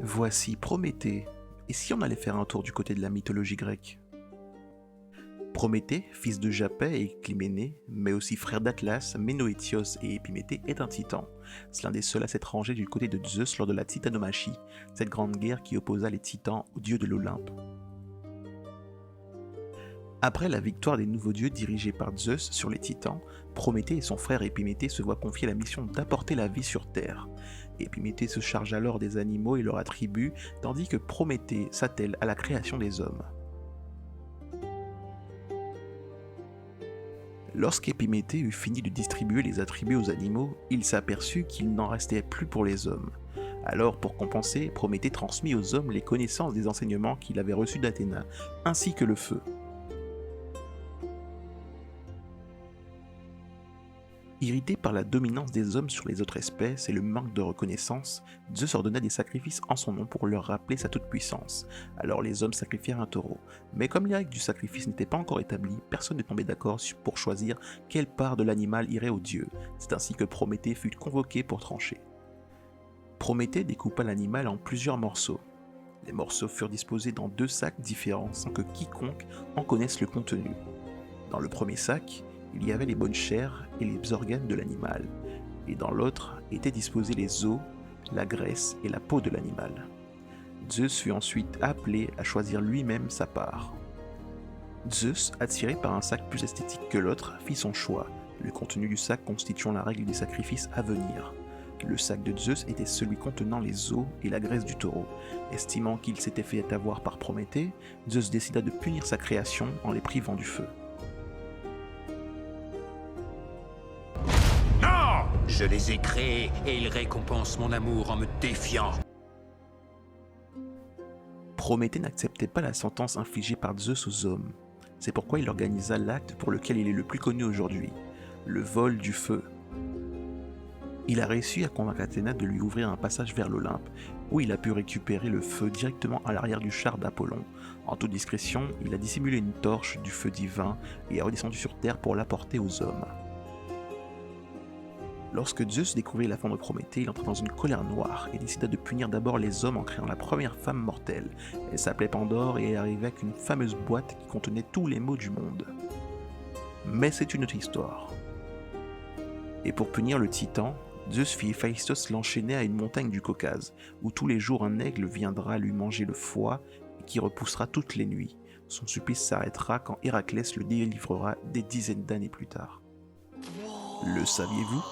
Voici Prométhée. Et si on allait faire un tour du côté de la mythologie grecque? Prométhée, fils de Japet et Clyménée, mais aussi frère d'Atlas, Ménoïtios et Épiméthée, est un titan. C'est l'un des seuls à s'être rangé du côté de Zeus lors de la titanomachie, cette grande guerre qui opposa les titans aux dieux de l'Olympe. Après la victoire des nouveaux dieux dirigés par Zeus sur les titans, Prométhée et son frère Épiméthée se voient confier la mission d'apporter la vie sur Terre. Épiméthée se charge alors des animaux et leur attributs, tandis que Prométhée s'attelle à la création des hommes. Lorsqu'Épiméthée eut fini de distribuer les attributs aux animaux, il s'aperçut qu'il n'en restait plus pour les hommes. Alors, pour compenser, Prométhée transmit aux hommes les connaissances des enseignements qu'il avait reçus d'Athéna, ainsi que le feu. Irrité par la dominance des hommes sur les autres espèces et le manque de reconnaissance, Zeus ordonna des sacrifices en son nom pour leur rappeler sa toute-puissance. Alors les hommes sacrifièrent un taureau. Mais comme les règles du sacrifice n'étaient pas encore établies, personne ne tombait d'accord pour choisir quelle part de l'animal irait aux dieux. C'est ainsi que Prométhée fut convoqué pour trancher. Prométhée découpa l'animal en plusieurs morceaux. Les morceaux furent disposés dans 2 sacs différents sans que quiconque en connaisse le contenu. Dans le premier sac, il y avait les bonnes chairs et les organes de l'animal, et dans l'autre étaient disposés les os, la graisse et la peau de l'animal. Zeus fut ensuite appelé à choisir lui-même sa part. Zeus, attiré par un sac plus esthétique que l'autre, fit son choix, le contenu du sac constituant la règle des sacrifices à venir. Le sac de Zeus était celui contenant les os et la graisse du taureau. Estimant qu'il s'était fait avoir par Prométhée, Zeus décida de punir sa création en les privant du feu. Je les ai créés et ils récompensent mon amour en me défiant. Prométhée n'acceptait pas la sentence infligée par Zeus aux hommes. C'est pourquoi il organisa l'acte pour lequel il est le plus connu aujourd'hui, le vol du feu. Il a réussi à convaincre Athéna de lui ouvrir un passage vers l'Olympe, où il a pu récupérer le feu directement à l'arrière du char d'Apollon. En toute discrétion, il a dissimulé une torche du feu divin et est redescendu sur Terre pour l'apporter aux hommes. Lorsque Zeus découvrit la fin de Prométhée, il entra dans une colère noire et décida de punir d'abord les hommes en créant la première femme mortelle. Elle s'appelait Pandore et est arrivée avec une fameuse boîte qui contenait tous les maux du monde. Mais c'est une autre histoire. Et pour punir le titan, Zeus fit Héphaïstos l'enchaîner à une montagne du Caucase, où tous les jours un aigle viendra lui manger le foie et qui repoussera toutes les nuits. Son supplice s'arrêtera quand Héraclès le délivrera des dizaines d'années plus tard. Le saviez-vous ?